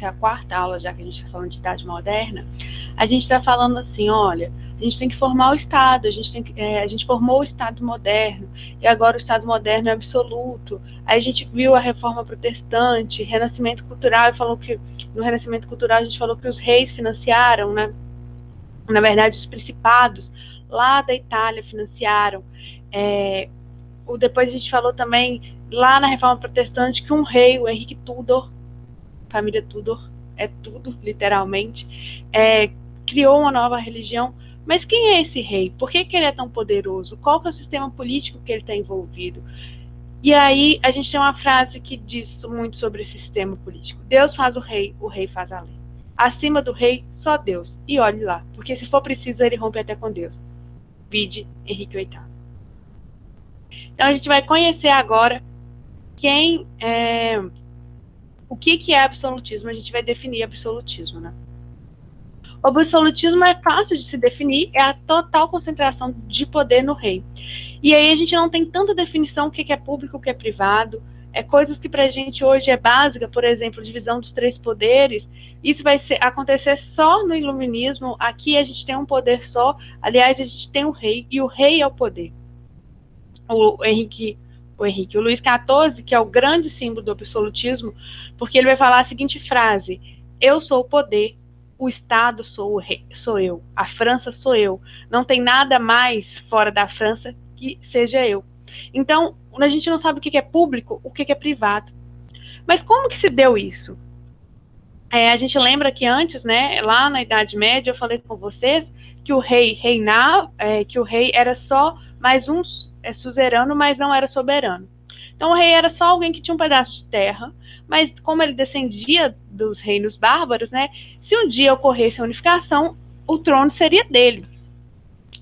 é a quarta aula, já que a gente está falando de Idade Moderna, a gente está falando assim, olha, a gente tem que formar o Estado, a gente formou o Estado moderno, e agora o Estado moderno é absoluto. Aí a gente viu a Reforma Protestante, Renascimento Cultural, e falou que no Renascimento Cultural a gente falou que os reis financiaram, né? Na verdade, os principados lá da Itália financiaram. Depois a gente falou também, lá na Reforma Protestante, que um rei, o Henrique Tudor, família Tudor, é tudo, literalmente, criou uma nova religião. Mas quem é esse rei? Por que ele é tão poderoso? Qual que é o sistema político que ele está envolvido? E aí a gente tem uma frase que diz muito sobre esse sistema político. Deus faz o rei faz a lei. Acima do rei, só Deus. E olhe lá, porque se for preciso, ele rompe até com Deus. Vide Henrique VIII. Então a gente vai conhecer agora o que é absolutismo. A gente vai definir absolutismo, né? O absolutismo é fácil de se definir, é a total concentração de poder no rei. E aí a gente não tem tanta definição o que é público, o que é privado, coisas que para a gente hoje é básica, por exemplo, divisão dos três poderes. Isso vai acontecer só no iluminismo. Aqui a gente tem um poder só, aliás, a gente tem o rei, e o rei é o poder. O Luís XIV, que é o grande símbolo do absolutismo, porque ele vai falar a seguinte frase: eu sou o poder, o Estado sou o rei, sou eu, a França sou eu, não tem nada mais fora da França que seja eu. Então, a gente não sabe o que é público, o que é privado. Mas como que se deu isso? A gente lembra que antes, né, lá na Idade Média, eu falei com vocês que o rei reinava, que o rei era só mais um suzerano, mas não era soberano. Então o rei era só alguém que tinha um pedaço de terra, mas como ele descendia dos reinos bárbaros, né, se um dia ocorresse a unificação, o trono seria dele.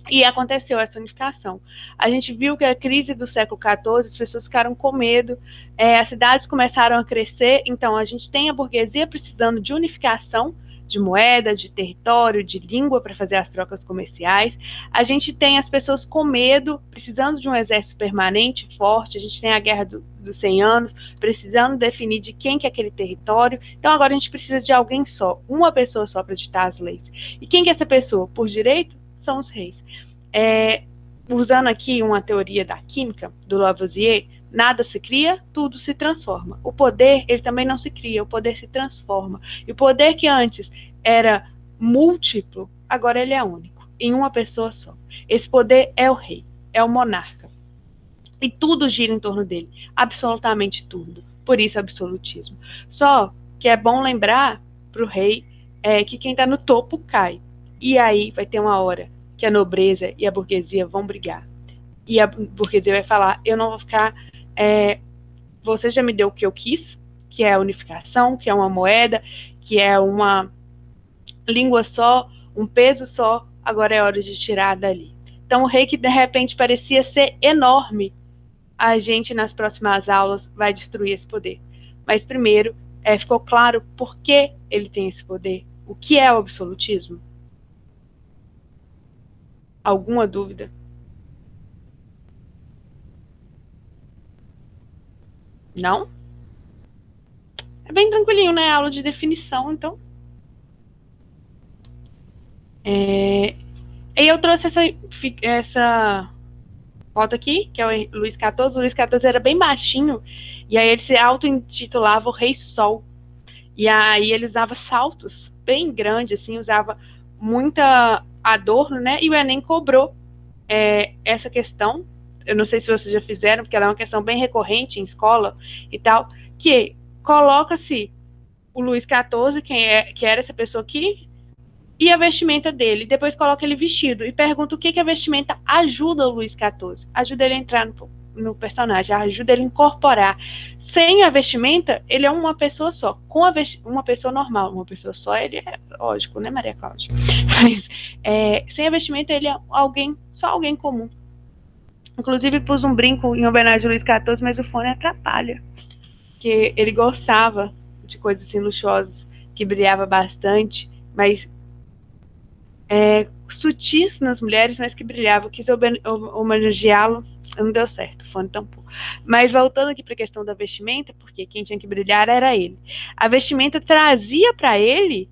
E aconteceu essa unificação. A gente viu que a crise do século XIV, as pessoas ficaram com medo, as cidades começaram a crescer, então a gente tem a burguesia precisando de unificação, de moeda, de território, de língua para fazer as trocas comerciais. A gente tem as pessoas com medo, precisando de um exército permanente, forte. A gente tem a Guerra dos 100 Anos, precisando definir de quem que é aquele território. Então agora a gente precisa de alguém só, uma pessoa só para ditar as leis. E quem que é essa pessoa? Por direito, são os reis. Usando aqui uma teoria da química, do Lavoisier, nada se cria, tudo se transforma. O poder, ele também não se cria, o poder se transforma. E o poder que antes era múltiplo, agora ele é único, em uma pessoa só. Esse poder é o rei, é o monarca. E tudo gira em torno dele, absolutamente tudo. Por isso, absolutismo. Só que é bom lembrar para o rei que quem está no topo cai. E aí vai ter uma hora que a nobreza e a burguesia vão brigar. E a burguesia vai falar, eu não vou ficar... você já me deu o que eu quis, que é a unificação, que é uma moeda, que é uma língua só, um peso só, agora é hora de tirar dali. Então o rei que de repente parecia ser enorme, a gente nas próximas aulas vai destruir esse poder. Mas primeiro, ficou claro por que ele tem esse poder? O que é o absolutismo? Alguma dúvida? Não? É bem tranquilinho, né? Aula de definição, então. E eu trouxe essa foto aqui, que é o Luís XIV. O Luís XIV era bem baixinho, e aí ele se auto-intitulava o Rei Sol. E aí ele usava saltos bem grandes, assim, usava muita adorno, né? E o Enem cobrou essa questão. Eu não sei se vocês já fizeram, porque ela é uma questão bem recorrente em escola e tal, que coloca-se o Luís XIV, que era essa pessoa aqui, e a vestimenta dele. Depois coloca ele vestido e pergunta o que a vestimenta ajuda o Luís XIV. Ajuda ele a entrar no personagem, ajuda ele a incorporar. Sem a vestimenta, ele é uma pessoa só. Com uma pessoa normal, uma pessoa só, ele é lógico, né, Maria Cláudia? Mas sem a vestimenta, ele é só alguém comum. Inclusive, pus um brinco em homenagem ao Luís XIV, mas o fone atrapalha. Porque ele gostava de coisas assim luxuosas, que brilhava bastante, mas sutis nas mulheres, mas que brilhavam. Quis homenageá-lo Não deu certo, o fone tampou. Mas voltando aqui para a questão da vestimenta, porque quem tinha que brilhar era ele. A vestimenta trazia para ele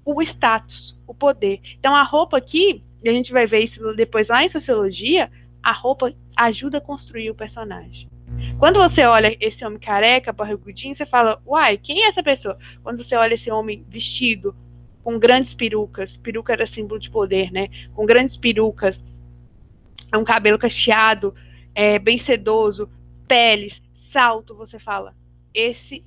o status, o poder. Então a roupa aqui, e a gente vai ver isso depois lá em sociologia, a roupa ajuda a construir o personagem. Quando você olha esse homem careca, barrigudinho, você fala, uai, quem é essa pessoa? Quando você olha esse homem vestido com grandes perucas, peruca era símbolo de poder, né? Com grandes perucas, um cabelo cacheado, bem sedoso, peles, salto, você fala, esse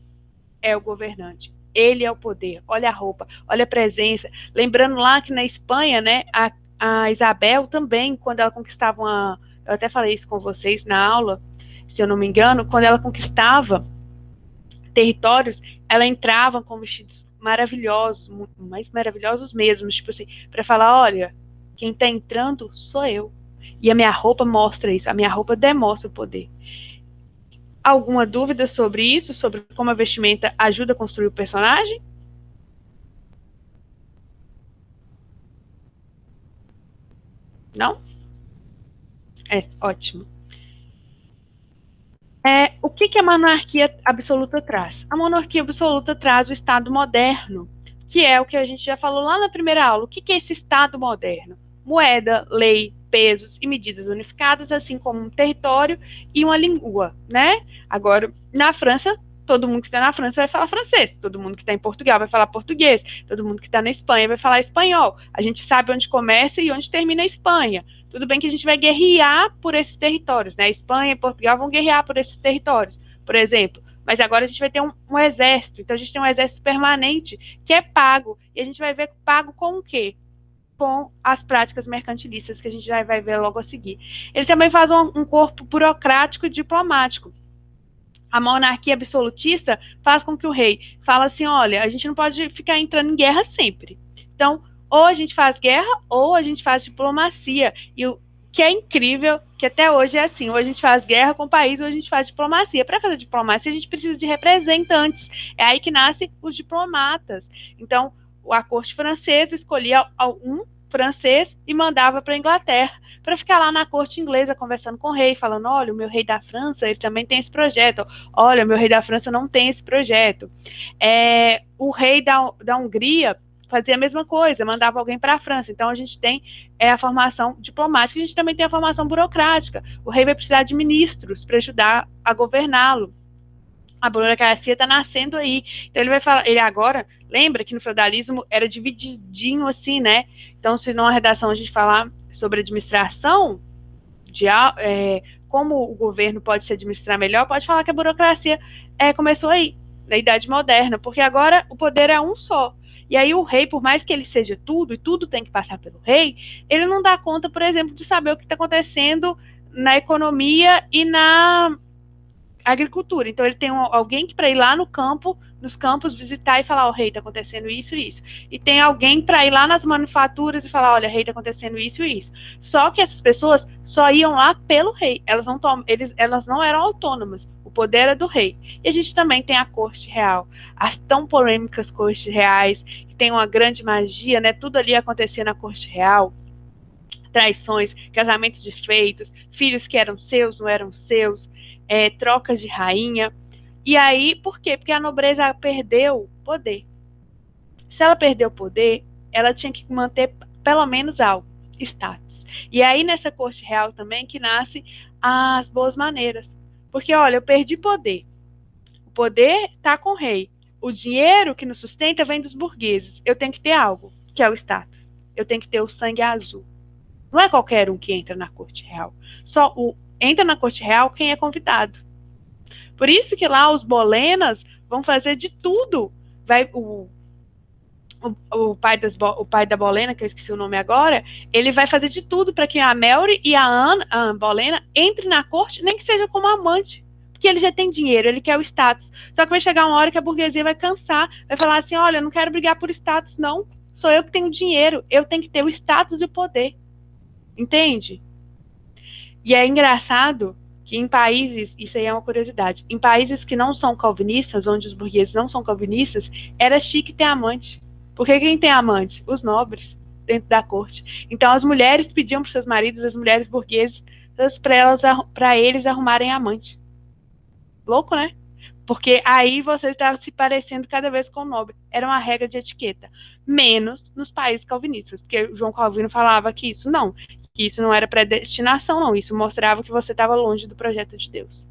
é o governante. Ele é o poder. Olha a roupa, olha a presença. Lembrando lá que na Espanha, né, a Isabel também, quando ela conquistava eu até falei isso com vocês na aula, se eu não me engano, quando ela conquistava territórios, ela entrava com vestidos maravilhosos, mais maravilhosos mesmo, tipo assim, para falar, olha, quem está entrando sou eu. E a minha roupa mostra isso, a minha roupa demonstra o poder. Alguma dúvida sobre isso, sobre como a vestimenta ajuda a construir o personagem? Não? É, ótimo. O que a monarquia absoluta traz? A monarquia absoluta traz o Estado moderno, que é o que a gente já falou lá na primeira aula. O que é esse Estado moderno? Moeda, lei, pesos e medidas unificadas, assim como um território e uma língua, né? Agora, na França, todo mundo que está na França vai falar francês, todo mundo que está em Portugal vai falar português, todo mundo que está na Espanha vai falar espanhol. A gente sabe onde começa e onde termina a Espanha. Tudo bem que a gente vai guerrear por esses territórios, né? Espanha e Portugal vão guerrear por esses territórios, por exemplo. Mas agora a gente vai ter um exército, então a gente tem um exército permanente que é pago. E a gente vai ver pago com o quê? Com as práticas mercantilistas, que a gente já vai ver logo a seguir. Ele também faz um corpo burocrático e diplomático. A monarquia absolutista faz com que o rei fale assim, olha, a gente não pode ficar entrando em guerra sempre. Então, ou a gente faz guerra, ou a gente faz diplomacia. E o que é incrível, que até hoje é assim, ou a gente faz guerra com o país, ou a gente faz diplomacia. Para fazer diplomacia, a gente precisa de representantes. É aí que nascem os diplomatas. Então, a corte francesa escolhia um francês e mandava para a Inglaterra, para ficar lá na corte inglesa conversando com o rei, falando, olha, o meu rei da França, ele também tem esse projeto, olha, o meu rei da França não tem esse projeto. O rei da Hungria fazia a mesma coisa, mandava alguém para a França. Então a gente tem a formação diplomática, a gente também tem a formação burocrática. O rei vai precisar de ministros para ajudar a governá-lo. A burocracia está nascendo aí. Então ele vai falar, ele agora, lembra que no feudalismo era divididinho assim, né? Então, se numa redação a gente falar sobre administração, como o governo pode se administrar melhor, pode falar que a burocracia começou aí, na Idade Moderna, porque agora o poder é um só. E aí o rei, por mais que ele seja tudo, e tudo tem que passar pelo rei, ele não dá conta, por exemplo, de saber o que está acontecendo na economia e na agricultura. Então ele tem alguém que para ir lá no campo, nos campos, visitar e falar, rei, está acontecendo isso e isso. E tem alguém para ir lá nas manufaturas e falar, olha, rei, está acontecendo isso e isso. Só que essas pessoas só iam lá pelo rei. Elas não eram autônomas. O poder era do rei. E a gente também tem a corte real. As tão polêmicas cortes reais, que tem uma grande magia, né? Tudo ali acontecia na corte real. Traições, casamentos desfeitos, filhos que eram seus, não eram seus, trocas de rainha. E aí, por quê? Porque a nobreza perdeu poder. Se ela perdeu poder, ela tinha que manter pelo menos algo, status. E aí, nessa corte real também, que nasce as boas maneiras. Porque, olha, eu perdi poder. O poder está com o rei. O dinheiro que nos sustenta vem dos burgueses. Eu tenho que ter algo, que é o status. Eu tenho que ter o sangue azul. Não é qualquer um que entra na corte real. Entra na corte real quem é convidado. Por isso que lá os bolenas vão fazer de tudo. O pai da Bolena, que eu esqueci o nome agora, ele vai fazer de tudo para que a Melry e a Bolena entrem na corte, nem que seja como amante. Porque ele já tem dinheiro, ele quer o status. Só que vai chegar uma hora que a burguesia vai cansar, vai falar assim, olha, eu não quero brigar por status, não. Sou eu que tenho dinheiro, eu tenho que ter o status e o poder. Entende? E é engraçado que em países, isso aí é uma curiosidade, em países que não são calvinistas, onde os burgueses não são calvinistas, era chique ter amante. Porque quem tem amante? Os nobres, dentro da corte. Então as mulheres pediam para seus maridos, as mulheres burguesas para eles arrumarem amante. Louco, né? Porque aí você está se parecendo cada vez com o nobre. Era uma regra de etiqueta. Menos nos países calvinistas. Porque João Calvino falava que isso não era predestinação, não. Isso mostrava que você estava longe do projeto de Deus.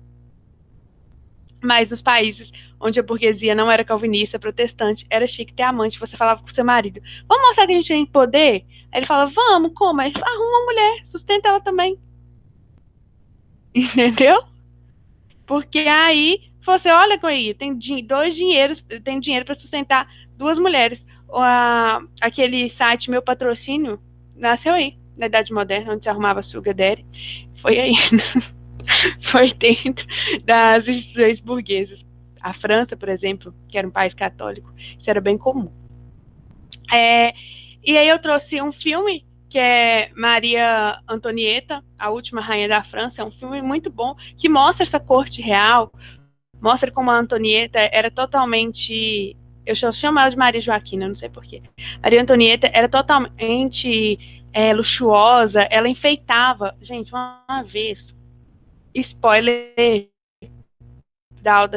Mas nos países onde a burguesia não era calvinista, protestante, era chique ter amante. Você falava com seu marido: vamos mostrar que a gente tem poder? Aí ele fala: vamos, como? Aí ele fala: arruma uma mulher, sustenta ela também. Entendeu? Porque aí você olha com aí, tem tem dinheiro para sustentar duas mulheres. Aquele site Meu Patrocínio nasceu aí, na Idade Moderna, onde se arrumava sugar daddy. Foi aí. Foi dentro das instituições burguesas. A França, por exemplo, que era um país católico, isso era bem comum. E aí eu trouxe um filme que é Maria Antonieta, a última rainha da França. É um filme muito bom, que mostra essa corte real, mostra como a Antonieta era totalmente... Eu chamo ela de Maria Joaquina, não sei porquê. Maria Antonieta era totalmente luxuosa, ela enfeitava... Gente, uma vez... Spoiler da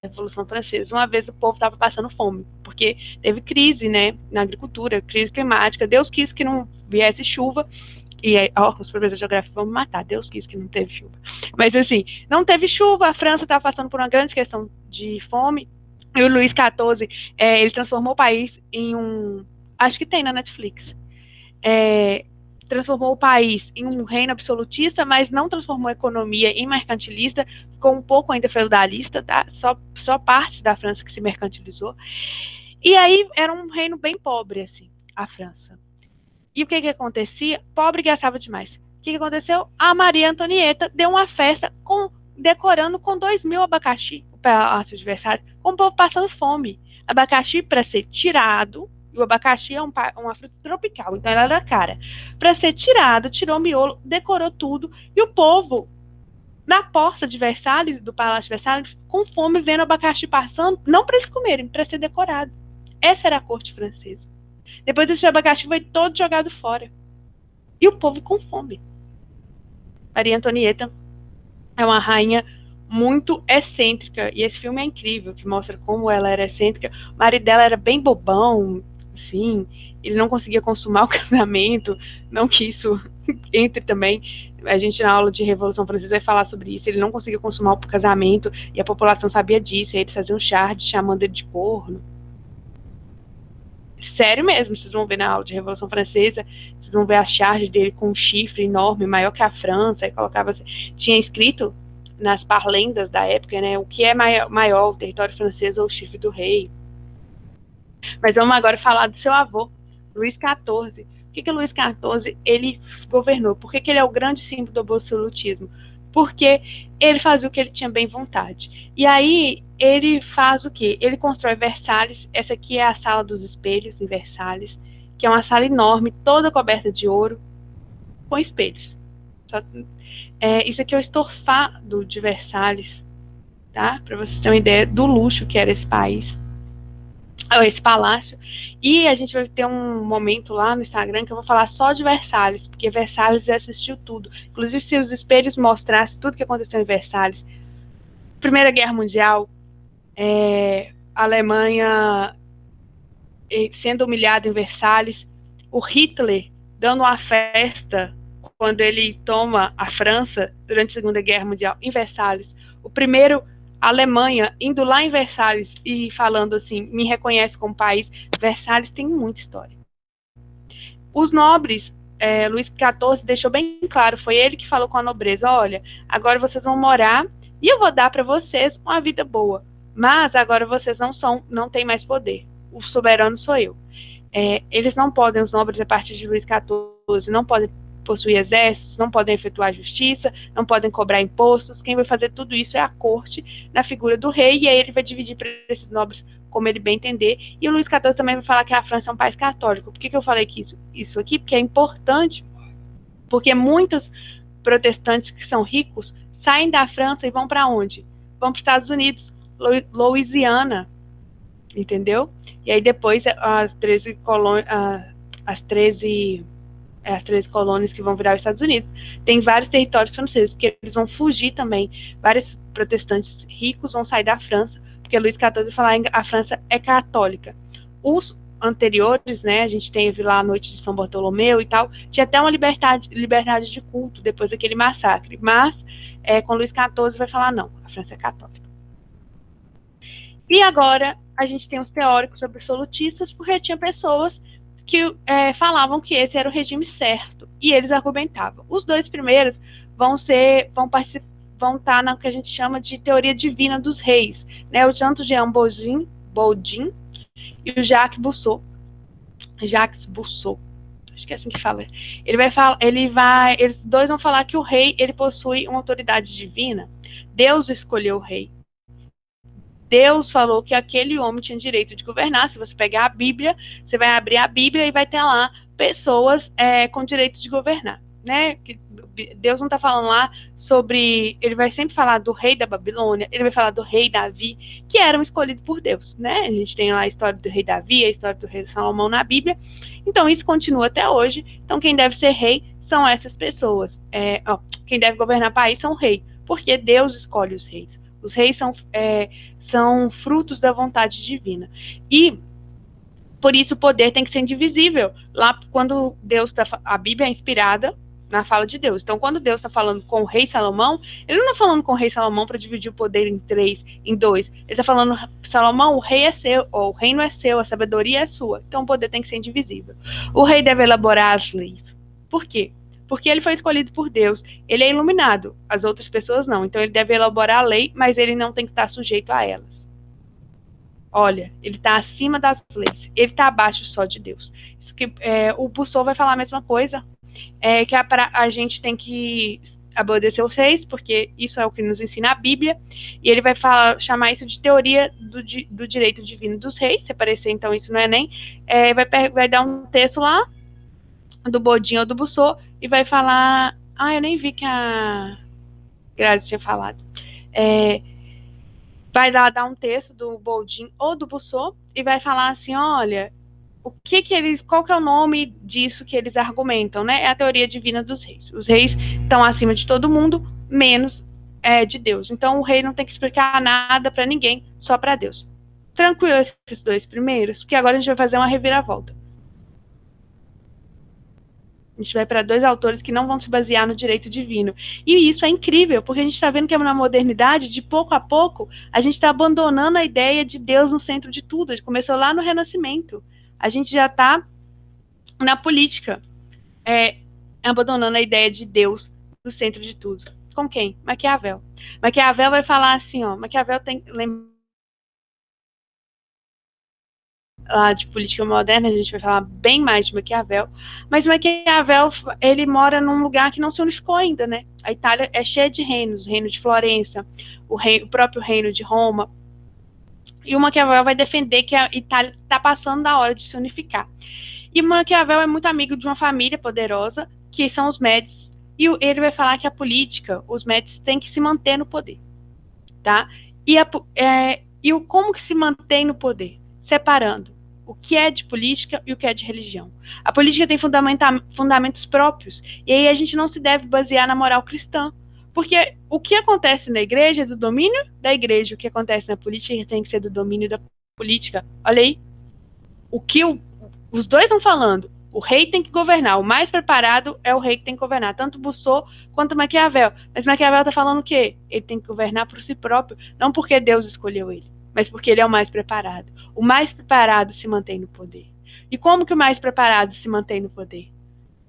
Revolução Francesa. Uma vez o povo estava passando fome, porque teve crise, né, na agricultura, crise climática. Deus quis que não viesse chuva, e aí, os professores de geografia vão me matar. Deus quis que não teve chuva. Mas assim, não teve chuva, a França estava passando por uma grande questão de fome, e o Luís XIV, ele transformou o país em um... Acho que tem na Netflix. Transformou o país em um reino absolutista, mas não transformou a economia em mercantilista, ficou um pouco ainda feudalista, tá? Só parte da França que se mercantilizou. E aí era um reino bem pobre, assim, a França. E o que acontecia? Pobre gastava demais. O que aconteceu? A Maria Antonieta deu uma festa decorando com 2.000 abacaxi, o Palácio de Versalhes, com o povo passando fome. Abacaxi para ser tirado. E o abacaxi é uma fruta tropical, então ela era cara. Para ser tirado, tirou o miolo, decorou tudo, e o povo, na porta de Versalhes, do Palácio de Versalhes, com fome, vendo o abacaxi passando, não para eles comerem, para ser decorado. Essa era a corte francesa. Depois esse abacaxi foi todo jogado fora. E o povo com fome. Maria Antonieta é uma rainha muito excêntrica, e esse filme é incrível, que mostra como ela era excêntrica. O marido dela era bem bobão, assim, ele não conseguia consumar o casamento, não que isso entre também, a gente na aula de Revolução Francesa vai falar sobre isso, ele não conseguia consumar o casamento, e a população sabia disso, e eles faziam charge chamando ele de corno. Sério mesmo, vocês vão ver na aula de Revolução Francesa, vocês vão ver a charge dele com um chifre enorme, maior que a França, e colocava, tinha escrito nas parlendas da época, né, o que é maior, o território francês ou o chifre do rei. Mas vamos agora falar do seu avô, Luís XIV. Por que Luís XIV ele governou? Por que ele é o grande símbolo do absolutismo? Porque ele fazia o que ele tinha bem vontade. E aí ele faz o quê? Ele constrói Versalhes. Essa aqui é a Sala dos Espelhos em Versalhes, que é uma sala enorme, toda coberta de ouro, com espelhos. Isso aqui é o estofado de Versalhes, tá? Para vocês terem uma ideia do luxo que era esse país, esse palácio. E a gente vai ter um momento lá no Instagram que eu vou falar só de Versalhes, porque Versalhes assistiu tudo. Inclusive, se os espelhos mostrassem tudo que aconteceu em Versalhes, Primeira Guerra Mundial, a Alemanha sendo humilhada em Versalhes, o Hitler dando uma festa quando ele toma a França durante a Segunda Guerra Mundial em Versalhes, o primeiro a Alemanha indo lá em Versalhes e falando assim, me reconhece como país. Versalhes tem muita história. Os nobres, Luís XIV deixou bem claro, foi ele que falou com a nobreza, olha, agora vocês vão morar e eu vou dar para vocês uma vida boa, mas agora vocês não têm mais poder, o soberano sou eu. Eles não podem, os nobres a partir de Luís XIV, não podem possuir exércitos, não podem efetuar justiça, não podem cobrar impostos, quem vai fazer tudo isso é a corte, na figura do rei, e aí ele vai dividir para esses nobres como ele bem entender, e o Luís XIV também vai falar que a França é um país católico. Por que eu falei que isso aqui? Porque é importante, porque muitos protestantes que são ricos saem da França e vão para onde? Vão para os Estados Unidos, Louisiana, entendeu? E aí depois as 13 as 13 colônias que vão virar os Estados Unidos, tem vários territórios franceses, porque eles vão fugir também. Vários protestantes ricos vão sair da França, porque Luís XIV vai falar que a França é católica. Os anteriores, né, a gente teve lá a noite de São Bartolomeu e tal, tinha até uma liberdade de culto depois daquele massacre, mas com Luís XIV vai falar não, a França é católica. E agora a gente tem os teóricos absolutistas, porque tinha pessoas que falavam que esse era o regime certo, e eles argumentavam. Os dois primeiros vão estar no que a gente chama de teoria divina dos reis, né? O tanto Jean Bodin e o Jacques Bousseau, acho que é assim que fala. Eles dois vão falar que o rei, ele possui uma autoridade divina. Deus escolheu o rei. Deus falou que aquele homem tinha direito de governar. Se você pegar a Bíblia, você vai abrir a Bíblia e vai ter lá pessoas com direito de governar, né? Deus não está falando lá sobre... Ele vai sempre falar do rei da Babilônia, ele vai falar do rei Davi, que eram escolhidos por Deus, né? A gente tem lá a história do rei Davi, a história do rei Salomão na Bíblia. Então, isso continua até hoje. Então, quem deve ser rei são essas pessoas. Quem deve governar o país são o rei, porque Deus escolhe os reis. Os reis são frutos da vontade divina. E por isso o poder tem que ser indivisível. Lá, quando a Bíblia é inspirada na fala de Deus. Então, quando Deus está falando com o rei Salomão, ele não está falando com o rei Salomão para dividir o poder em dois. Ele está falando, Salomão, o rei é seu, ou o reino é seu, a sabedoria é sua. Então, o poder tem que ser indivisível. O rei deve elaborar as leis. Por quê? Porque ele foi escolhido por Deus. Ele é iluminado, as outras pessoas não. Então, ele deve elaborar a lei, mas ele não tem que estar sujeito a elas. Olha, ele está acima das leis. Ele está abaixo só de Deus. O Bousseau vai falar a mesma coisa. Que a gente tem que obedecer os reis, porque isso é o que nos ensina a Bíblia, e ele vai chamar isso de teoria do direito divino dos reis. Se aparecer, então, isso no Enem, vai dar um texto lá, do Bodin ou do Bousseau, e vai falar... eu nem vi que a Grazi tinha falado. Vai dar um texto do Bodin ou do Bousseau, e vai falar assim, olha... qual que é o nome disso que eles argumentam, né? É a teoria divina dos reis. Os reis estão acima de todo mundo, menos de Deus. Então, o rei não tem que explicar nada para ninguém, só para Deus. Tranquilo esses dois primeiros, porque agora a gente vai fazer uma reviravolta. A gente vai para dois autores que não vão se basear no direito divino. E isso é incrível, porque a gente está vendo que na modernidade, de pouco a pouco, a gente está abandonando a ideia de Deus no centro de tudo. A gente começou lá no Renascimento. A gente já está na política, abandonando a ideia de Deus no centro de tudo. Com quem? Maquiavel. Maquiavel vai falar assim, Maquiavel tem... Lá de política moderna, a gente vai falar bem mais de Maquiavel, mas Maquiavel, ele mora num lugar que não se unificou ainda, né? A Itália é cheia de reinos, o reino de Florença, o próprio reino de Roma, e o Maquiavel vai defender que a Itália está passando da hora de se unificar. E o Maquiavel é muito amigo de uma família poderosa, que são os Médici, e ele vai falar que a política, os Médici têm que se manter no poder, tá? E como que se mantém no poder? Separando o que é de política e o que é de religião. A política tem fundamentos próprios, e aí a gente não se deve basear na moral cristã, porque o que acontece na igreja é do domínio da igreja, o que acontece na política tem que ser do domínio da política. Olha aí, os dois estão falando, o rei tem que governar, o mais preparado é o rei que tem que governar, tanto Bousseau quanto Maquiavel. Mas Maquiavel está falando o quê? Ele tem que governar por si próprio, não porque Deus escolheu ele, mas porque ele é o mais preparado. O mais preparado se mantém no poder. E como que o mais preparado se mantém no poder?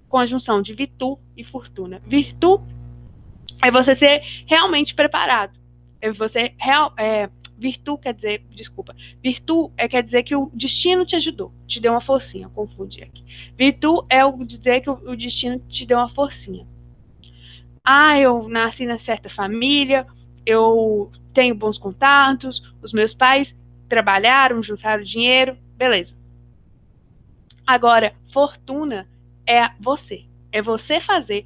Conjunção de virtude e fortuna. Virtude é você ser realmente preparado. Virtude quer dizer que o destino te ajudou, te deu uma forcinha. Confundi aqui. Virtude é dizer que o destino te deu uma forcinha. Eu nasci na certa família, eu tenho bons contatos, os meus pais trabalharam, juntaram dinheiro, beleza. Agora, fortuna é você fazer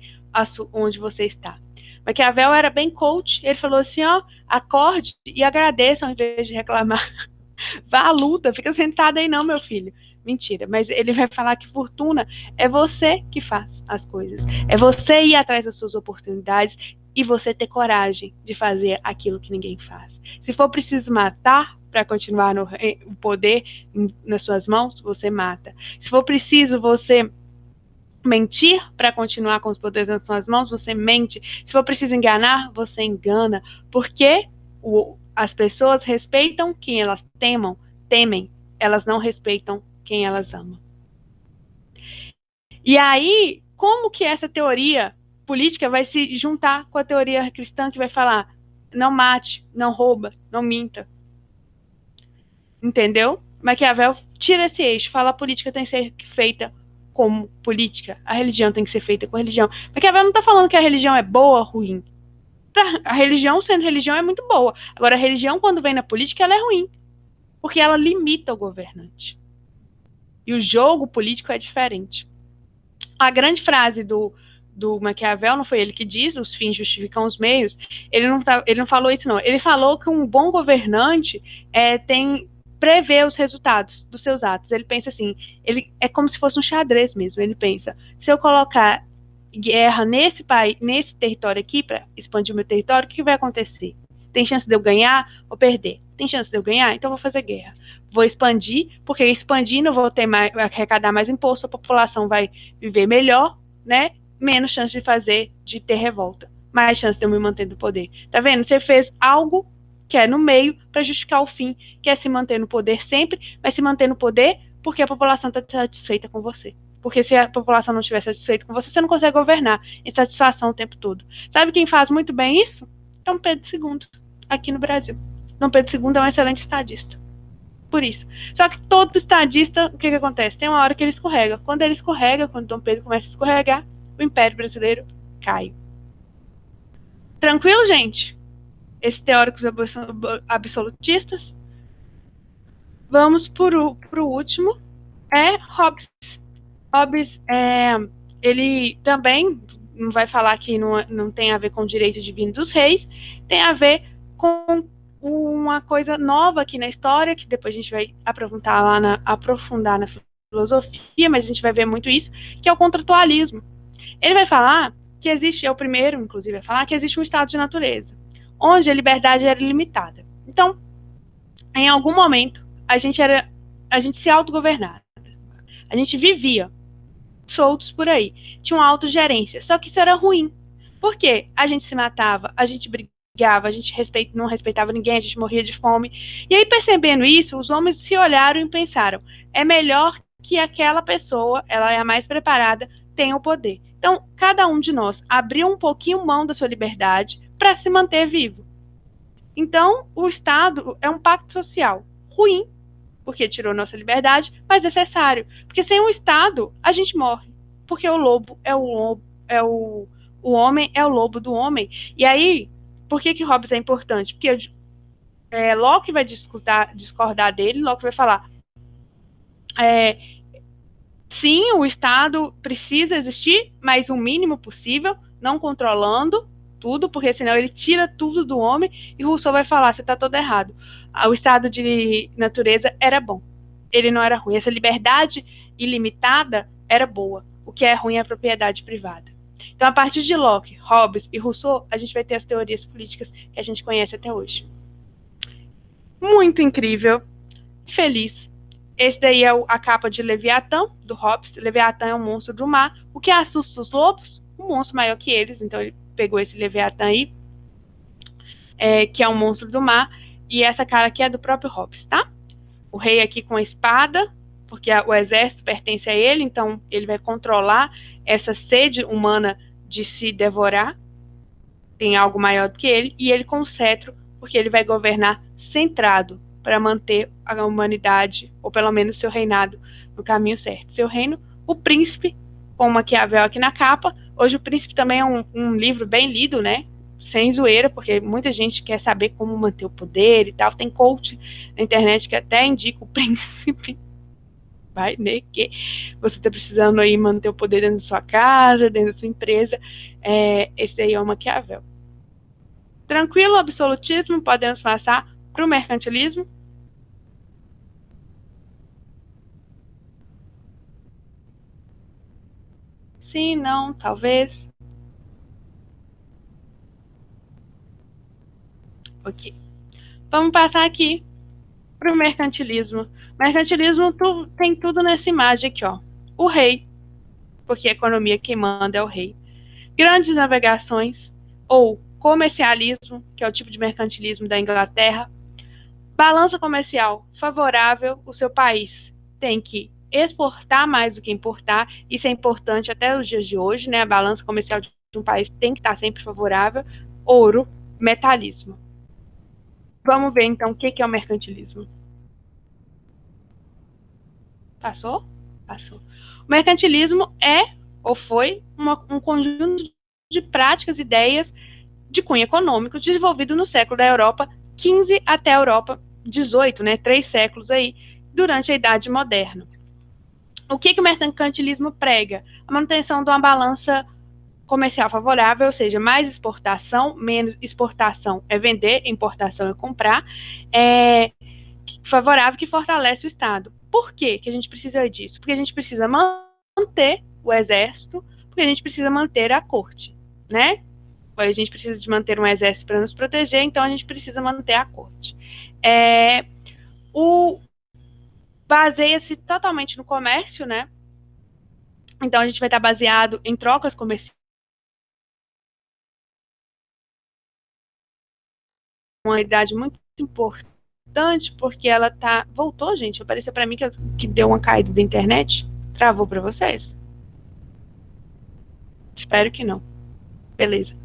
onde você está. Maquiavel era bem coach, ele falou assim, acorde e agradeça ao invés de reclamar. Vá à luta, fica sentado aí não, meu filho. Mentira, mas ele vai falar que fortuna é você que faz as coisas. É você ir atrás das suas oportunidades e você ter coragem de fazer aquilo que ninguém faz. Se for preciso matar para continuar no o poder nas suas mãos, você mata. Se for preciso você mentir para continuar com os poderes nas suas mãos, você mente. Se for preciso enganar, você engana. Porque as pessoas respeitam quem elas temem. Elas não respeitam quem elas amam. E aí, como que essa teoria política vai se juntar com a teoria cristã que vai falar não mate, não rouba, não minta? Entendeu? Maquiavel tira esse eixo, fala a política tem que ser feita como política, a religião tem que ser feita com religião. Maquiavel não está falando que a religião é boa ou ruim. A religião, sendo religião, é muito boa. Agora, a religião, quando vem na política, ela é ruim, porque ela limita o governante. E o jogo político é diferente. A grande frase do Maquiavel, não foi ele que diz, os fins justificam os meios, ele não falou isso, não. Ele falou que um bom governante prevê os resultados dos seus atos. Ele pensa assim, ele é como se fosse um xadrez mesmo. Ele pensa, se eu colocar guerra nesse país, nesse território aqui, para expandir o meu território, o que vai acontecer? Tem chance de eu ganhar ou perder? Tem chance de eu ganhar? Então eu vou fazer guerra. Vou expandir, porque expandindo eu vou ter arrecadar mais imposto, a população vai viver melhor, né? Menos chance de ter revolta. Mais chance de eu me manter no poder. Tá vendo? Você fez algo que é no meio para justificar o fim, que é se manter no poder sempre, mas se manter no poder porque a população está satisfeita com você. Porque se a população não estiver satisfeita com você, você não consegue governar. Insatisfação o tempo todo. Sabe quem faz muito bem isso? Dom Pedro II, aqui no Brasil. Dom Pedro II é um excelente estadista. Por isso. Só que todo estadista, o que acontece? Tem uma hora que ele escorrega. Quando ele escorrega, quando Dom Pedro começa a escorregar, o Império Brasileiro cai. Tranquilo, gente? Esses teóricos absolutistas. Vamos pro último. Hobbes. Hobbes, ele também não vai falar que não tem a ver com o direito divino dos reis, tem a ver com uma coisa nova aqui na história, que depois a gente vai aprofundar na filosofia, mas a gente vai ver muito isso, que é o contratualismo. Ele vai falar que existe, é o primeiro, inclusive, vai falar que existe um estado de natureza, onde a liberdade era limitada. Então, em algum momento, a gente se autogovernava. A gente vivia soltos por aí. Tinha uma autogerência. Só que isso era ruim. Por quê? A gente se matava, a gente brigava, a gente não respeitava ninguém, a gente morria de fome. E aí, percebendo isso, os homens se olharam e pensaram, é melhor que aquela pessoa, ela é a mais preparada, tenha o poder. Então, cada um de nós abriu um pouquinho mão da sua liberdade para se manter vivo. Então, o Estado é um pacto social ruim, porque tirou nossa liberdade, mas necessário. Porque sem o Estado, a gente morre. Porque o lobo é o homem é o lobo do homem. E aí, por que Hobbes é importante? Porque Locke vai discordar dele, Locke vai falar sim, o Estado precisa existir, mas o mínimo possível, não controlando tudo, porque senão ele tira tudo do homem, e Rousseau vai falar, você está todo errado. O estado de natureza era bom, ele não era ruim. Essa liberdade ilimitada era boa. O que é ruim é a propriedade privada. Então, a partir de Locke, Hobbes e Rousseau, a gente vai ter as teorias políticas que a gente conhece até hoje. Muito incrível, feliz. Esse daí é a capa de Leviatã, do Hobbes. Leviatã é um monstro do mar. O que assusta os lobos? Um monstro maior que eles. Então ele pegou esse Leviatã aí, que é um monstro do mar. E essa cara aqui é do próprio Hobbes, tá? O rei aqui com a espada, porque o exército pertence a ele, então ele vai controlar essa sede humana de se devorar. Tem algo maior do que ele. E ele com o cetro, porque ele vai governar centrado para manter a humanidade, ou pelo menos seu reinado, no caminho certo. Seu reino, o príncipe, com Maquiavel aqui na capa. Hoje o príncipe também é um livro bem lido, né? Sem zoeira, porque muita gente quer saber como manter o poder e tal. Tem coach na internet que até indica o príncipe. Vai, né? Que você está precisando aí manter o poder dentro da sua casa, dentro da sua empresa. Esse aí é o Maquiavel. Tranquilo, absolutismo, podemos passar para o mercantilismo. Sim, não, talvez. Ok. Vamos passar aqui para o mercantilismo. Mercantilismo tem tudo nessa imagem aqui, ó. O rei, porque a economia quem manda é o rei. Grandes navegações ou comercialismo, que é o tipo de mercantilismo da Inglaterra. Balança comercial favorável, o seu país tem que exportar mais do que importar. Isso é importante até os dias de hoje, né? A balança comercial de um país tem que estar sempre favorável. Ouro, metalismo. Vamos ver então o que é o mercantilismo. Passou? Passou. O mercantilismo é ou foi um conjunto de práticas e ideias de cunho econômico desenvolvido no século da Europa XV até a Europa XVIII, né? 3 séculos aí, durante a Idade Moderna. O que o mercantilismo prega? A manutenção de uma balança comercial favorável, ou seja, mais exportação, menos exportação é vender, importação é comprar, é favorável que fortalece o Estado. Por que a gente precisa disso? Porque a gente precisa manter o exército, porque a gente precisa manter a corte, né? A gente precisa de manter um exército para nos proteger, então a gente precisa manter a corte. Baseia-se totalmente no comércio, né? Então a gente vai estar baseado em trocas comerciais. Uma idade muito importante, porque ela tá. Voltou, gente? Apareceu para mim que deu uma caída da internet. Travou para vocês? Espero que não. Beleza.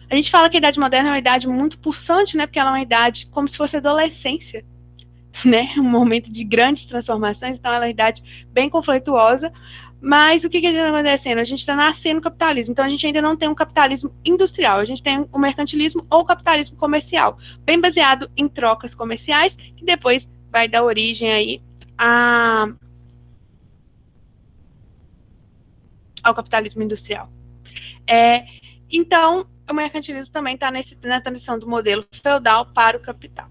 A gente fala que a idade moderna é uma idade muito pulsante, né? Porque ela é uma idade como se fosse adolescência, né? Um momento de grandes transformações, então ela é uma idade bem conflituosa. Mas o que está acontecendo? A gente está nascendo no capitalismo, então a gente ainda não tem um capitalismo industrial, a gente tem o mercantilismo ou o capitalismo comercial, bem baseado em trocas comerciais, que depois vai dar origem aí ao capitalismo industrial. Então, o mercantilismo também está na transição do modelo feudal para o capital.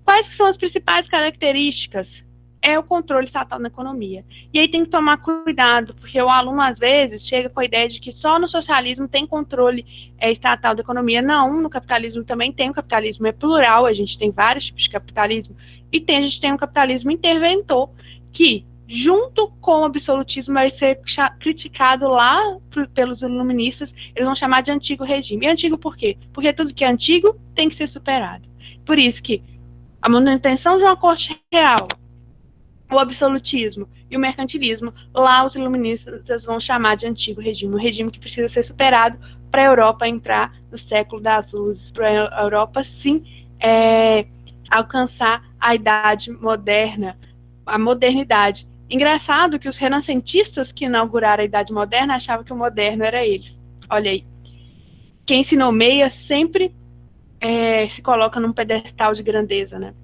Quais são as principais características? É o controle estatal na economia. E aí tem que tomar cuidado, porque o aluno, às vezes, chega com a ideia de que só no socialismo tem controle estatal da economia. Não, no capitalismo também tem. O capitalismo é plural, a gente tem vários tipos de capitalismo. E a gente tem um capitalismo interventor, que, junto com o absolutismo, vai ser criticado lá pelos iluministas. Eles vão chamar de antigo regime. E antigo por quê? Porque tudo que é antigo tem que ser superado. Por isso que a manutenção de uma corte real, o absolutismo e o mercantilismo, lá os iluministas vão chamar de antigo regime, um regime que precisa ser superado para a Europa entrar no século das luzes, para a Europa, sim, alcançar a idade moderna, a modernidade. Engraçado que os renascentistas que inauguraram a idade moderna achavam que o moderno era eles. Olha aí. Quem se nomeia sempre se coloca num pedestal de grandeza, né?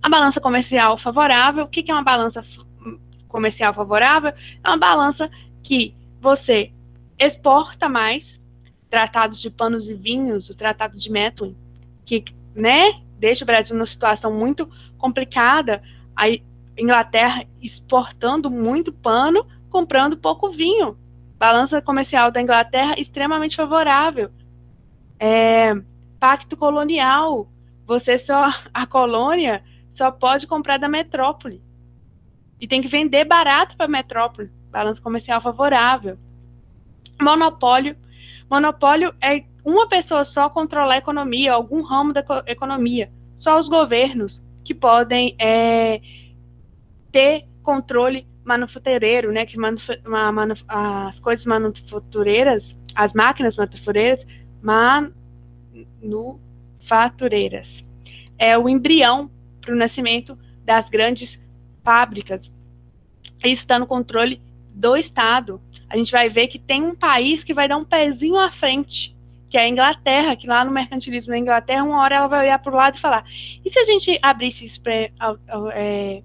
A balança comercial favorável. O que é uma balança comercial favorável? É uma balança que você exporta mais tratados de panos e vinhos, o tratado de Methuen, que, né, deixa o Brasil numa situação muito complicada, a Inglaterra exportando muito pano, comprando pouco vinho. Balança comercial da Inglaterra extremamente favorável. Pacto colonial. A colônia só pode comprar da metrópole. E tem que vender barato para a metrópole. Balança comercial favorável. Monopólio. Monopólio é uma pessoa só controlar a economia, algum ramo da economia. Só os governos que podem ter controle manufatureiro, né? Que as coisas manufatureiras, as máquinas manufatureiras, manufatureiras. É o embrião para o nascimento das grandes fábricas. Isso está no controle do Estado. A gente vai ver que tem um país que vai dar um pezinho à frente, que é a Inglaterra, que lá no mercantilismo da Inglaterra, uma hora ela vai olhar para o lado e falar: e se a gente abrisse isso para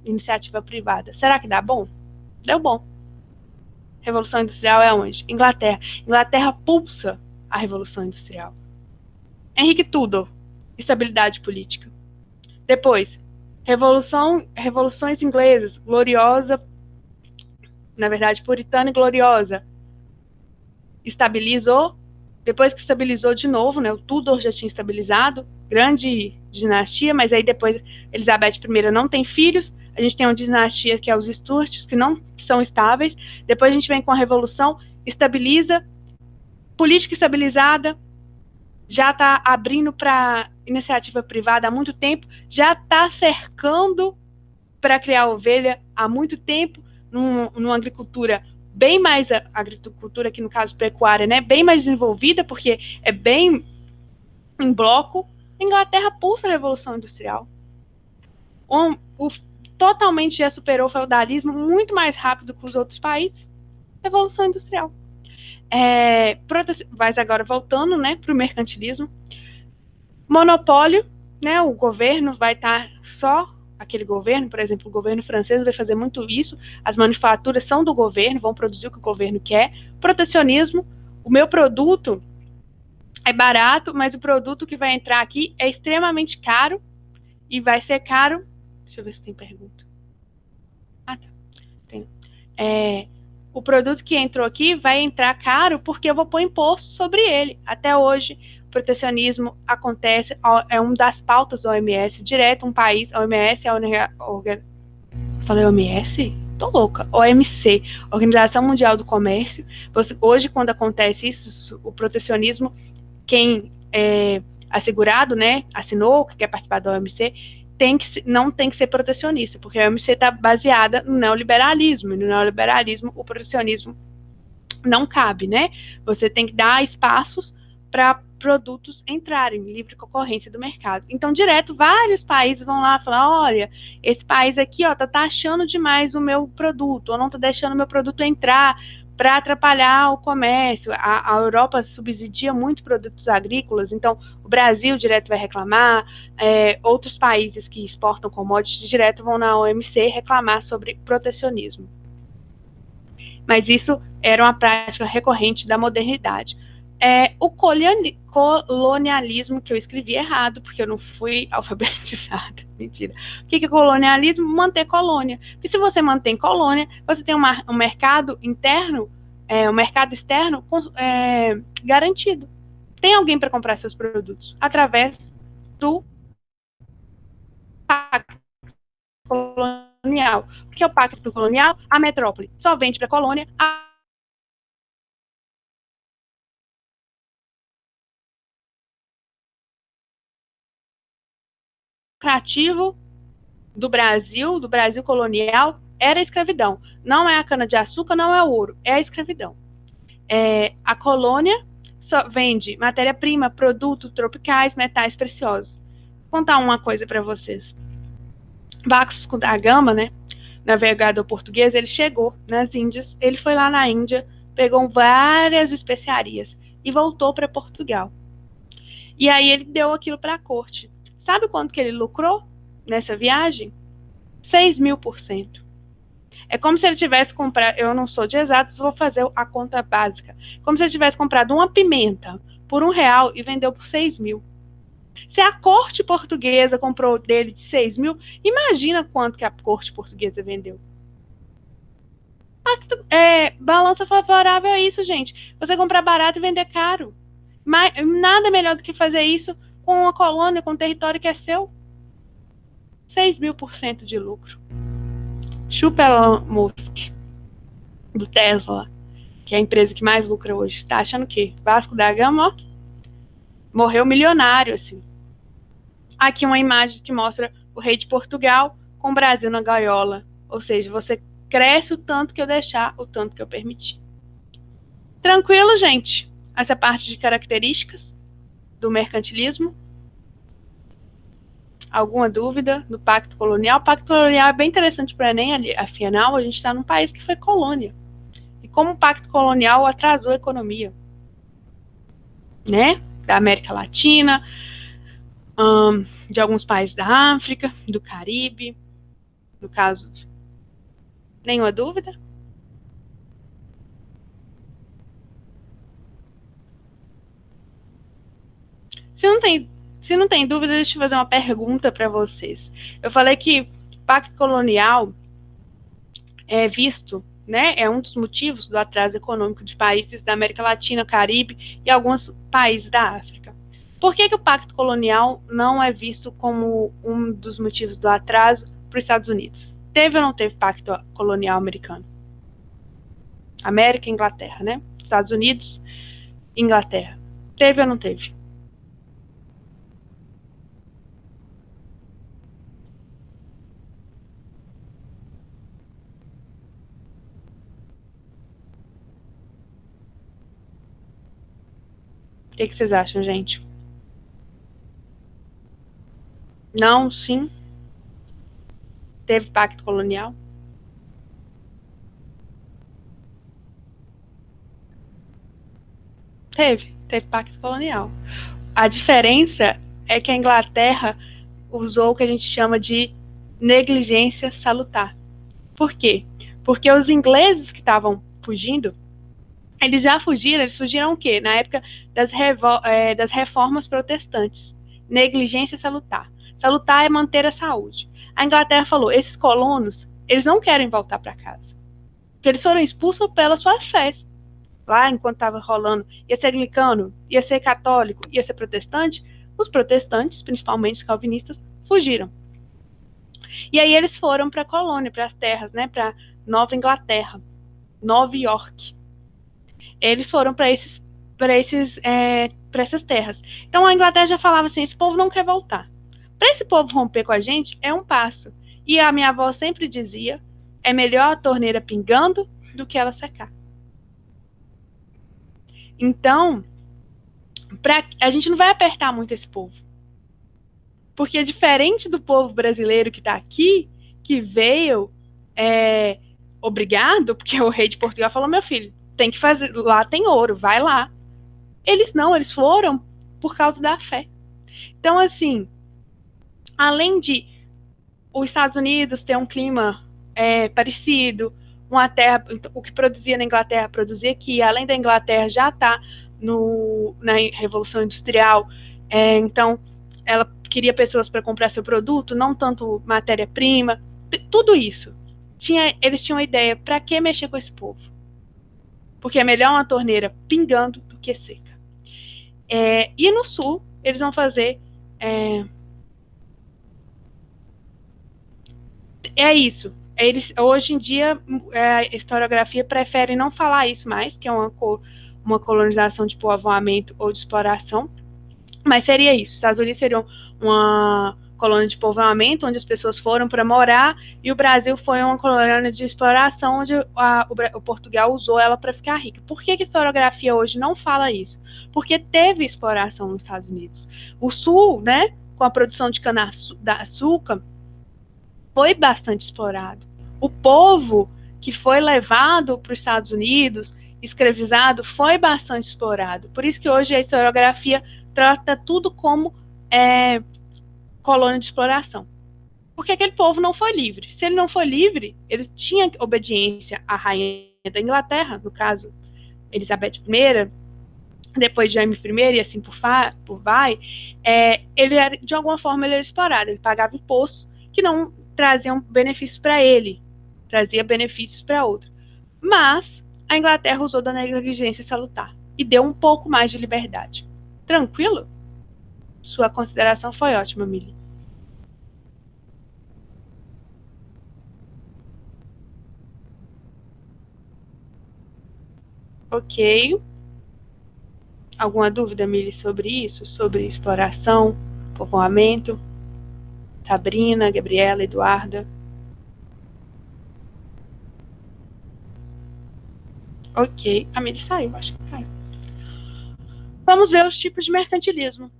iniciativa privada? Será que dá bom? Deu bom. Revolução Industrial é onde? Inglaterra. Inglaterra pulsa a Revolução Industrial. Henrique Tudor, estabilidade política. Depois, revoluções inglesas, gloriosa, na verdade, puritana e gloriosa, estabilizou. Depois que estabilizou de novo, né, o Tudor já tinha estabilizado, grande dinastia, mas aí depois Elizabeth I não tem filhos, a gente tem uma dinastia que é os Stuarts, que não são estáveis, depois a gente vem com a Revolução, estabiliza, política estabilizada, já está abrindo para iniciativa privada há muito tempo, já está cercando para criar ovelha há muito tempo, numa agricultura bem mais, agricultura aqui no caso pecuária, né, bem mais desenvolvida, porque é bem em bloco. A Inglaterra pulsa a Revolução Industrial. Totalmente já superou o feudalismo muito mais rápido que os outros países. Revolução Industrial. Mas agora voltando, né, para o mercantilismo. Monopólio, né, o governo vai estar só aquele governo, por exemplo, o governo francês vai fazer muito isso, as manufaturas são do governo, vão produzir o que o governo quer. Protecionismo, o meu produto é barato, mas o produto que vai entrar aqui é extremamente caro, e vai ser caro, deixa eu ver se tem pergunta. Ah, tá. Tem. O produto que entrou aqui vai entrar caro porque eu vou pôr imposto sobre ele. Até hoje, protecionismo acontece, é uma das pautas da OMS, direto um país, a OMS é a falei OMS? Tô louca. OMC, Organização Mundial do Comércio. Hoje, quando acontece isso, o protecionismo, quem é assegurado, né, assinou, que quer participar da OMC, não tem que ser protecionista, porque a OMC está baseada no neoliberalismo, e no neoliberalismo o protecionismo não cabe, né? Você tem que dar espaços para produtos entrarem, livre concorrência do mercado. Então, direto, vários países vão lá falar, olha, esse país aqui, ó, tá taxando demais o meu produto, ou não tá deixando o meu produto entrar para atrapalhar o comércio. A Europa subsidia muito produtos agrícolas, então o Brasil direto vai reclamar, outros países que exportam commodities direto vão na OMC reclamar sobre protecionismo. Mas isso era uma prática recorrente da modernidade. O colonialismo, que eu escrevi errado, porque eu não fui alfabetizada, mentira. O que é colonialismo? Manter colônia. Porque se você mantém colônia, você tem um mercado interno, um mercado externo garantido. Tem alguém para comprar seus produtos através do pacto colonial. O que é o pacto colonial? A metrópole só vende para a colônia lucrativo do Brasil colonial, era a escravidão. Não é a cana-de-açúcar, não é o ouro, é a escravidão. A colônia só vende matéria-prima, produtos tropicais, metais preciosos. Vou contar uma coisa para vocês. Vasco da Gama, né, navegador português, ele chegou nas Índias, ele foi lá na Índia, pegou várias especiarias e voltou para Portugal. E aí ele deu aquilo para a corte. Sabe quanto que ele lucrou nessa viagem? 6.000%. É como se ele tivesse comprado, eu não sou de exatos, vou fazer a conta básica. Como se ele tivesse comprado uma pimenta por R$1 e vendeu por 6.000. Se a corte portuguesa comprou dele de 6.000, imagina quanto que a corte portuguesa vendeu. Balança favorável é isso, gente. Você comprar barato e vender caro. Mas nada melhor do que fazer isso com uma colônia, com um território que é seu. 6.000% de lucro. Chupa Elon Musk, do Tesla, que é a empresa que mais lucra hoje. Tá achando o quê? Vasco da Gama, ó, morreu milionário, assim. Aqui uma imagem que mostra o rei de Portugal com o Brasil na gaiola. Ou seja, você cresce o tanto que eu deixar, o tanto que eu permitir. Tranquilo, gente? Essa parte de características do mercantilismo. Alguma dúvida do Pacto Colonial? O Pacto Colonial é bem interessante para o Enem, afinal, a gente está num país que foi colônia. E como o Pacto Colonial atrasou a economia, né? Da América Latina, de alguns países da África, do Caribe, no caso, nenhuma dúvida? Se não tem dúvida, deixa eu fazer uma pergunta para vocês. Eu falei que o Pacto Colonial é visto né, é um dos motivos do atraso econômico de países da América Latina, Caribe e alguns países da África. Por que o pacto colonial não é visto como um dos motivos do atraso para os Estados Unidos? Teve ou não teve pacto colonial americano? América e Inglaterra, né? Estados Unidos e Inglaterra. Teve ou não teve? O que vocês acham, gente? Não, sim. Teve pacto colonial? Teve pacto colonial. A diferença é que a Inglaterra usou o que a gente chama de negligência salutar. Por quê? Porque os ingleses que estavam fugindo, eles já fugiram, eles fugiram o quê? Na época das reformas protestantes. Negligência salutar. Salutar é manter a saúde. A Inglaterra falou, esses colonos, eles não querem voltar para casa. Porque eles foram expulsos pelas suas fés. Lá, enquanto estava rolando, ia ser anglicano, ia ser católico, ia ser protestante, os protestantes, principalmente os calvinistas, fugiram. E aí eles foram para a colônia, para as terras, né, para Nova Inglaterra, Nova York. Eles foram para essas terras. Então a Inglaterra já falava assim, esse povo não quer voltar. Para esse povo romper com a gente, é um passo. E a minha avó sempre dizia, é melhor a torneira pingando do que ela secar. Então, a gente não vai apertar muito esse povo. Porque diferente do povo brasileiro que está aqui, que veio obrigado, porque o rei de Portugal falou, meu filho, tem que fazer, lá tem ouro, vai lá. Eles não, eles foram por causa da fé. Então, assim, além de os Estados Unidos ter um clima parecido, uma terra, o que produzia na Inglaterra produzia aqui, além da Inglaterra já está na Revolução Industrial, então ela queria pessoas para comprar seu produto, não tanto matéria-prima, tudo isso. Eles tinham uma ideia, para que mexer com esse povo? Porque é melhor uma torneira pingando do que seca. E no sul, eles vão fazer... É isso. Eles, hoje em dia, a historiografia prefere não falar isso mais, que é uma colonização de povoamento ou de exploração, mas seria isso. Os Estados Unidos seriam uma colônia de povoamento, onde as pessoas foram para morar, e o Brasil foi uma colônia de exploração, onde o Portugal usou ela para ficar rica. Por que a historiografia hoje não fala isso? Porque teve exploração nos Estados Unidos. O Sul, né, com a produção de cana-açúcar, foi bastante explorado. O povo que foi levado para os Estados Unidos, escravizado, foi bastante explorado. Por isso que hoje a historiografia trata tudo como colônia de exploração. Porque aquele povo não foi livre. Se ele não foi livre, ele tinha obediência à rainha da Inglaterra, no caso, Elizabeth I, depois Jaime I, e assim por vai, ele era, de alguma forma ele era explorado, ele pagava impostos que não traziam benefícios para ele, trazia benefícios para outro. Mas a Inglaterra usou da negligência salutar e deu um pouco mais de liberdade. Tranquilo? Sua consideração foi ótima, Mili. Ok. Alguma dúvida, Mili, sobre isso? Sobre exploração, povoamento? Sabrina, Gabriela, Eduarda? Ok. A Mili saiu, acho que saiu. Vamos ver os tipos de mercantilismo.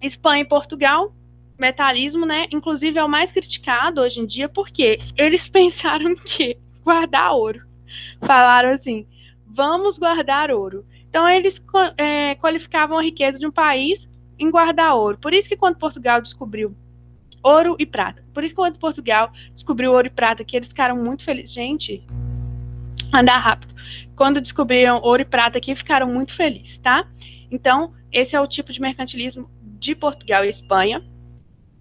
Espanha e Portugal, metalismo, né? Inclusive é o mais criticado hoje em dia, porque eles pensaram que guardar ouro. Falaram assim, vamos guardar ouro. Então eles qualificavam a riqueza de um país em guardar ouro. Por isso que quando Portugal descobriu ouro e prata, por isso que quando Portugal descobriu ouro e prata, que eles ficaram muito felizes. Gente, andar rápido. Quando descobriram ouro e prata aqui, ficaram muito felizes, tá? Então, esse é o tipo de mercantilismo de Portugal e Espanha.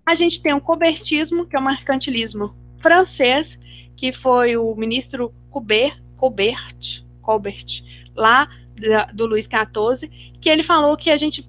A gente tem o cobertismo, que é o mercantilismo francês, que foi o ministro Colbert, lá do Luís XIV, que ele falou que a gente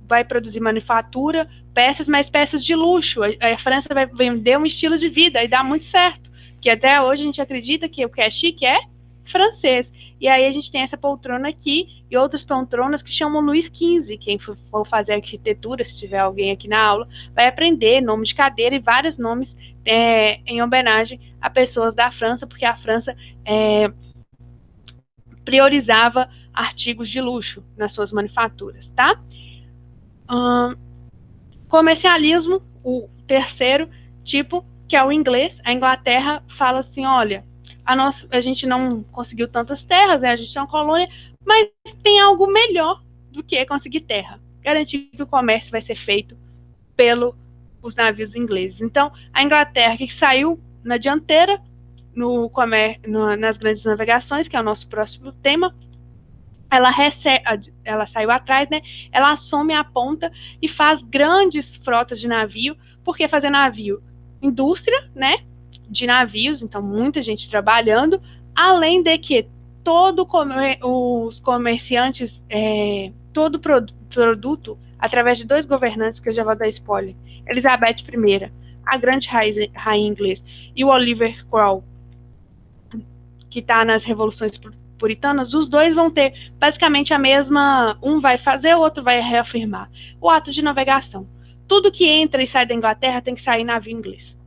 vai produzir manufatura, peças, mas peças de luxo. A França vai vender um estilo de vida e dá muito certo, que até hoje a gente acredita que o que é chique é francês. E aí a gente tem essa poltrona aqui e outras poltronas que chamam Luís XV. Quem for fazer arquitetura, se tiver alguém aqui na aula, vai aprender nome de cadeira e vários nomes em homenagem a pessoas da França, porque a França priorizava artigos de luxo nas suas manufaturas, tá? Comercialismo, o terceiro tipo, que é o inglês. A Inglaterra fala assim, olha, a gente não conseguiu tantas terras, né? A gente é uma colônia, mas tem algo melhor do que conseguir terra. Garantir que o comércio vai ser feito pelos navios ingleses. Então, a Inglaterra, que saiu na dianteira nas grandes navegações, que é o nosso próximo tema, ela saiu atrás, né? Ela assume a ponta e faz grandes frotas de navio, porque fazer navio, indústria, né? De navios, então muita gente trabalhando, além de que os comerciantes, todo produto, através de dois governantes, que eu já vou dar spoiler, Elizabeth I, a grande rainha inglesa, e o Oliver Cromwell, que está nas revoluções puritanas, os dois vão ter basicamente a mesma, um vai fazer, o outro vai reafirmar. O ato de navegação. Tudo que entra e sai da Inglaterra tem que sair em navio inglês.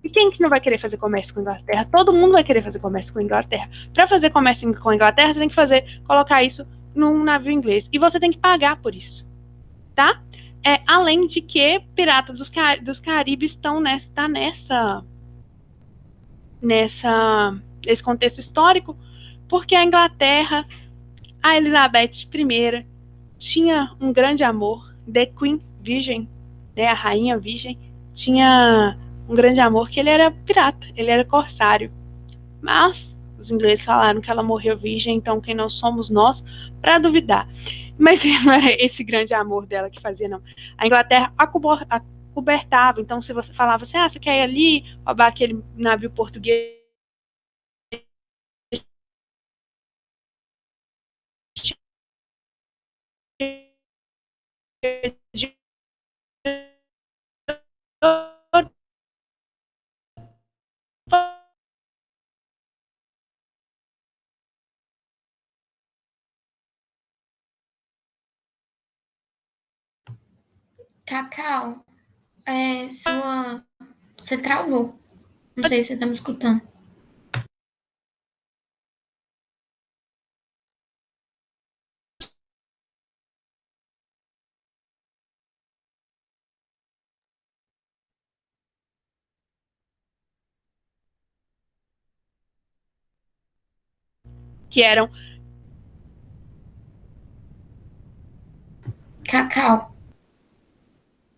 E quem que não vai querer fazer comércio com a Inglaterra? Todo mundo vai querer fazer comércio com a Inglaterra. Para fazer comércio com a Inglaterra, você tem que colocar isso num navio inglês. E você tem que pagar por isso, tá? Além de que Piratas dos Caribes estão nesse contexto histórico, porque a Inglaterra, a Elizabeth I, tinha um grande amor, The Queen Virgin, né, a rainha virgem, tinha um grande amor, que ele era pirata, ele era corsário. Mas os ingleses falaram que ela morreu virgem, então quem não somos nós para duvidar. Mas não era esse grande amor dela que fazia, não. A Inglaterra acobertava, então se você falava assim, você quer ir ali, roubar aquele navio português, Cacau, você travou. Não sei se você tá me escutando. que eram Cacau,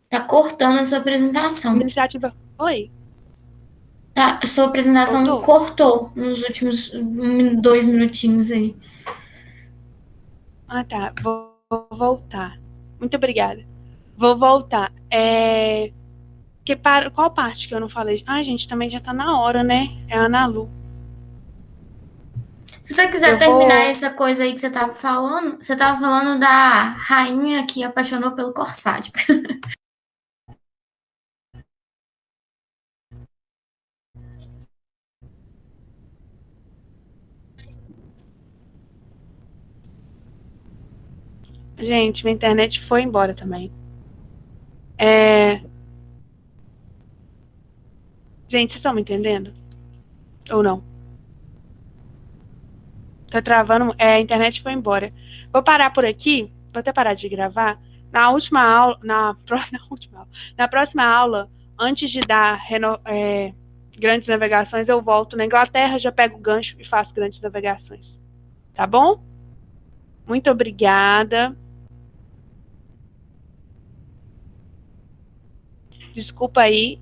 tá cortando a sua apresentação. iniciativa. Oi, Tá, a sua apresentação voltou? cortou nos últimos 2 minutinhos aí. Ah, tá. Vou voltar. Muito obrigada. Vou voltar. Qual parte que eu não falei? Ah, gente, também já tá na hora, né? É a Ana Lu. Se você quiser Eu terminar vou. essa coisa aí que você tava falando da rainha que apaixonou pelo corsário. Gente, minha internet foi embora também. É... Gente, vocês estão me entendendo? Ou não? Tá travando. A internet foi embora. Vou parar por aqui. Vou até parar de gravar. Na última aula. Na próxima aula, antes de dar grandes navegações, eu volto na Inglaterra, já pego o gancho e faço grandes navegações. Tá bom? Muito obrigada. Desculpa aí